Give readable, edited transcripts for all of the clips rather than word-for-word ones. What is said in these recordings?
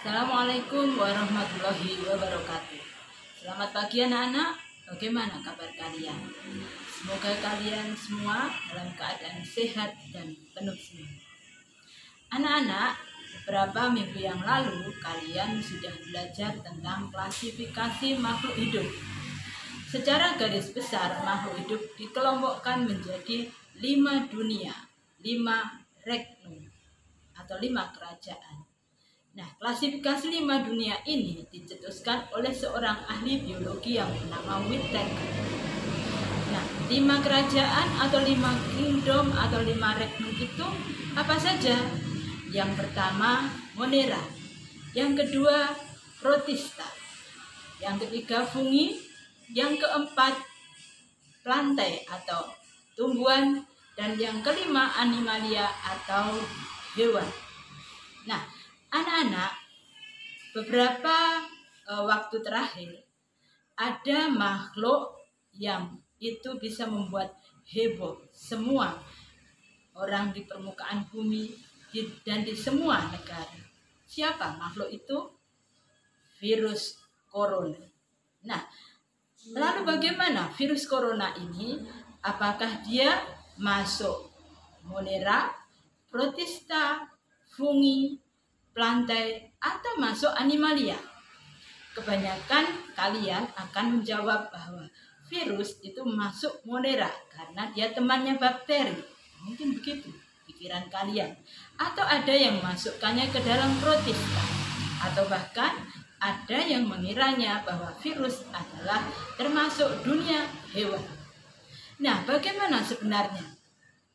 Assalamualaikum warahmatullahi wabarakatuh. Selamat pagi anak-anak, bagaimana kabar kalian? Semoga kalian semua dalam keadaan sehat dan penuh semangat. Anak-anak, beberapa minggu yang lalu kalian sudah belajar tentang klasifikasi makhluk hidup. Secara garis besar, makhluk hidup dikelompokkan menjadi 5 dunia, 5 regnum atau 5 kerajaan. Nah, klasifikasi 5 dunia ini dicetuskan oleh seorang ahli biologi yang bernama Whittaker. Nah, 5 kerajaan atau 5 kingdom atau 5 regnum itu apa saja? Yang pertama, Monera. Yang kedua, Protista. Yang ketiga, Fungi. Yang keempat, Plantae atau tumbuhan. Dan yang kelima, Animalia atau hewan. Nah, anak-anak, beberapa waktu terakhir ada makhluk yang itu bisa membuat heboh semua orang di permukaan bumi dan di semua negara. Siapa makhluk itu? Virus corona. Nah, lalu bagaimana virus corona ini? Apakah dia masuk Monera, Protista, Fungi, Plantae, atau masuk Animalia? Kebanyakan kalian akan menjawab bahwa virus itu masuk Monera karena dia temannya bakteri. Mungkin begitu pikiran kalian. Atau ada yang masukkannya ke dalam Protista. Atau bahkan ada yang mengiranya bahwa virus adalah termasuk dunia hewan. Nah, bagaimana sebenarnya?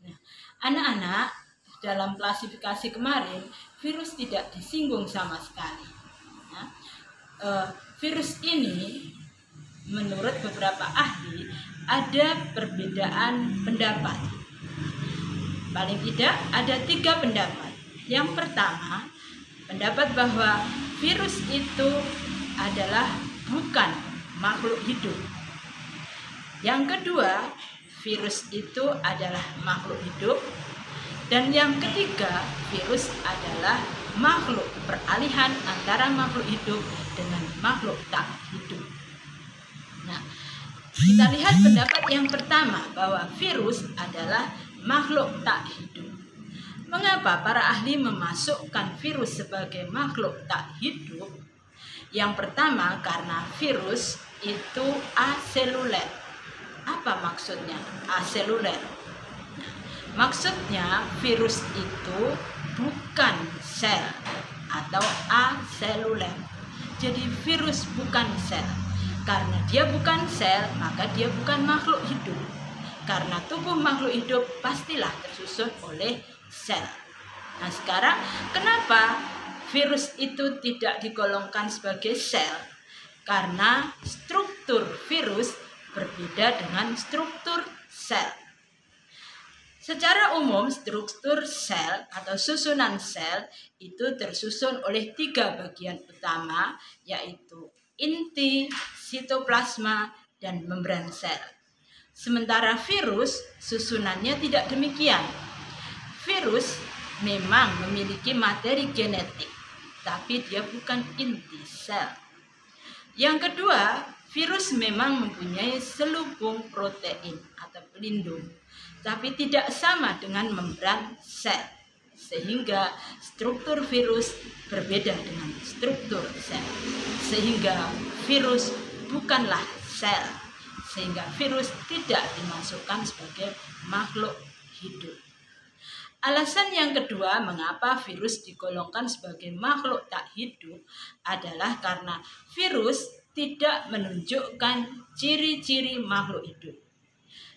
Nah, anak-anak, dalam klasifikasi kemarin, virus tidak disinggung sama sekali. Nah, virus ini, menurut beberapa ahli, ada perbedaan pendapat. Paling tidak ada 3 pendapat. Yang pertama, pendapat bahwa virus itu adalah bukan makhluk hidup. Yang kedua, virus itu adalah makhluk hidup. Dan yang ketiga, virus adalah makhluk peralihan antara makhluk hidup dengan makhluk tak hidup. Nah, kita lihat pendapat yang pertama bahwa virus adalah makhluk tak hidup. Mengapa para ahli memasukkan virus sebagai makhluk tak hidup? Yang pertama, karena virus itu aseluler. Apa maksudnya aseluler? Maksudnya virus itu bukan sel atau aseluler. Jadi virus bukan sel. Karena dia bukan sel, maka dia bukan makhluk hidup. Karena tubuh makhluk hidup pastilah tersusun oleh sel. Nah, sekarang kenapa virus itu tidak digolongkan sebagai sel? Karena struktur virus berbeda dengan struktur sel. Secara umum, struktur sel atau susunan sel itu tersusun oleh 3 bagian utama, yaitu inti, sitoplasma, dan membran sel. Sementara virus susunannya tidak demikian. Virus memang memiliki materi genetik, tapi dia bukan inti sel. Yang kedua, virus memang mempunyai selubung protein atau pelindung, tapi tidak sama dengan membran sel, sehingga struktur virus berbeda dengan struktur sel, sehingga virus bukanlah sel, sehingga virus tidak dimasukkan sebagai makhluk hidup. Alasan yang kedua mengapa virus digolongkan sebagai makhluk tak hidup adalah karena virus tidak menunjukkan ciri-ciri makhluk hidup.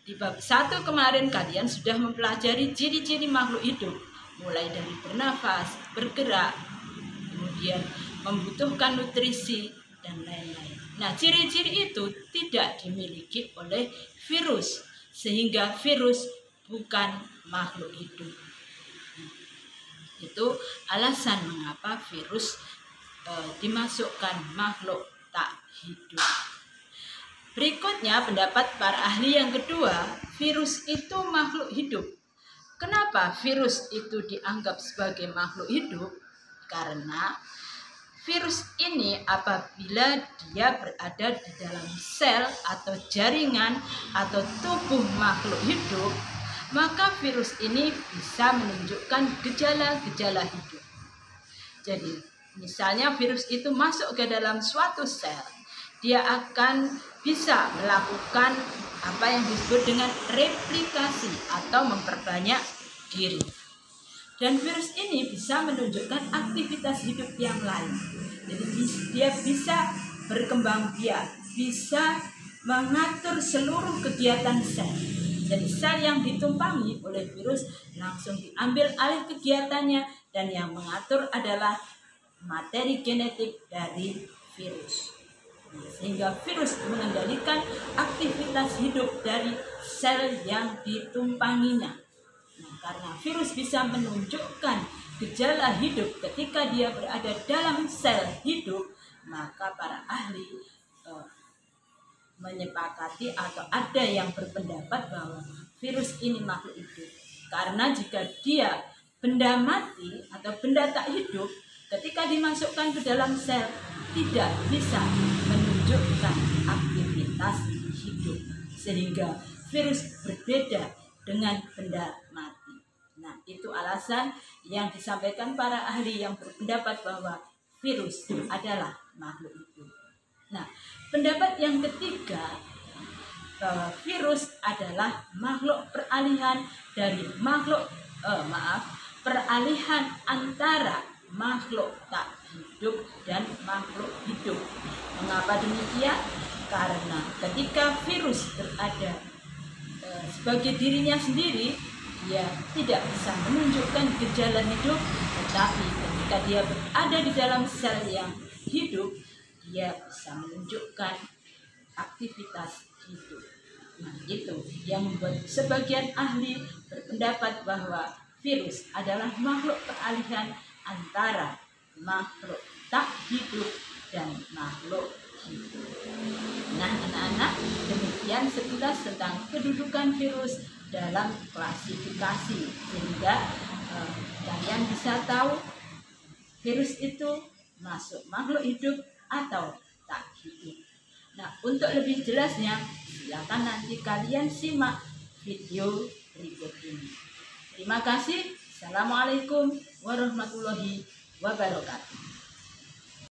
Di bab 1 kemarin kalian sudah mempelajari ciri-ciri makhluk hidup, mulai dari bernafas, bergerak, kemudian membutuhkan nutrisi, dan lain-lain. Nah, ciri-ciri itu tidak dimiliki oleh virus, sehingga virus bukan makhluk hidup. Itu alasan mengapa virus dimasukkan makhluk tak hidup. Berikutnya pendapat para ahli yang kedua, virus itu makhluk hidup. Kenapa virus itu dianggap sebagai makhluk hidup? Karena virus ini apabila dia berada di dalam sel atau jaringan atau tubuh makhluk hidup, maka virus ini bisa menunjukkan gejala-gejala hidup. Jadi, misalnya virus itu masuk ke dalam suatu sel, dia akan bisa melakukan apa yang disebut dengan replikasi atau memperbanyak diri. Dan virus ini bisa menunjukkan aktivitas hidup yang lain. Jadi dia bisa berkembang biak, bisa mengatur seluruh kegiatan sel. Jadi sel yang ditumpangi oleh virus langsung diambil alih kegiatannya, dan yang mengatur adalah materi genetik dari virus. Sehingga virus mengendalikan aktivitas hidup dari sel yang ditumpanginya. Karena virus bisa menunjukkan gejala hidup ketika dia berada dalam sel hidup, maka para ahli menyepakati atau ada yang berpendapat bahwa virus ini makhluk hidup. Karena jika dia benda mati atau benda tak hidup, ketika dimasukkan ke dalam sel tidak bisa menunjukkan aktivitas hidup, sehingga virus berbeda dengan benda mati. Nah, itu alasan yang disampaikan para ahli yang berpendapat bahwa virus adalah makhluk hidup. Nah, pendapat yang ketiga bahwa virus adalah makhluk peralihan dari peralihan antara makhluk tak hidup dan makhluk hidup. Mengapa demikian? Karena ketika virus berada sebagai dirinya sendiri, dia tidak bisa menunjukkan gejala hidup, tetapi ketika dia berada di dalam sel yang hidup, dia bisa menunjukkan aktivitas hidup. Nah, itu yang membuat sebagian ahli berpendapat bahwa virus adalah makhluk peralihan antara makhluk tak hidup dan makhluk hidup. Nah, anak-anak, demikian sekilas tentang kedudukan virus dalam klasifikasi, sehingga kalian bisa tahu virus itu masuk makhluk hidup atau tak hidup. Nah, untuk lebih jelasnya silakan nanti kalian simak video berikut ini. Terima kasih. Assalamualaikum warahmatullahi wabarakatuh.